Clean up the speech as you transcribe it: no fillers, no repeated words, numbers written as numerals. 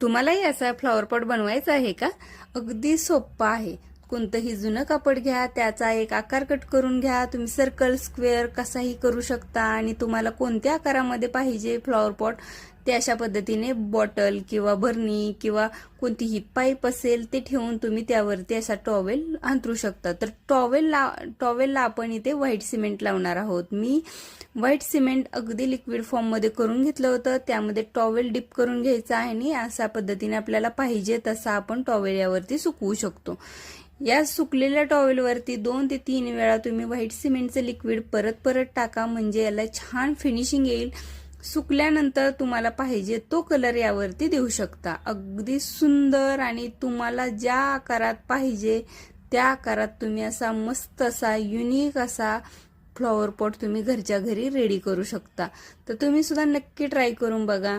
तुम्हालाही असा flower pot बनवायचा आहे का? अगदी सोप्पा आहे. कोणतंही जुनं कापड घ्या, त्याचा एक आकार कट करून घ्या. तुम्ही सर्कल, स्क्वेअर कसाही करू शकता आणि तुम्हाला कोणत्या आकारामध्ये पाहिजे फ्लॉवर पॉट ते अशा पद्धतीने बॉटल किंवा भरणी किंवा कोणतीही पाईप असेल ते ठेवून तुम्ही त्यावरती असा टॉवेल अंथरू शकता. तर टॉवेलला आपण इथे व्हाईट सिमेंट लावणार आहोत. मी व्हाईट सिमेंट अगदी लिक्विड फॉर्ममध्ये करून घेतलं होतं. त्यामध्ये टॉवेल डिप करून घ्यायचा आहे आणि अशा पद्धतीने आपल्याला पाहिजे तसा आपण टॉवेल यावरती सुकवू शकतो. या सुकलेल्या टॉवेलवरती 2 ते 3 वेळा तुम्ही व्हाईट सिमेंटचं लिक्विड परत परत टाका, म्हणजे याला छान फिनिशिंग येईल. सुकल्यानंतर तुम्हाला पाहिजे तो कलर यावरती देऊ शकता. अगदी सुंदर आणि तुम्हाला ज्या आकारात पाहिजे त्या आकारात तुम्ही असा मस्त असा युनिक असा फ्लॉवर पॉट तुम्ही घरच्या घरी रेडी करू शकता. तर तुम्ही सुद्धा नक्की ट्राय करून बघा.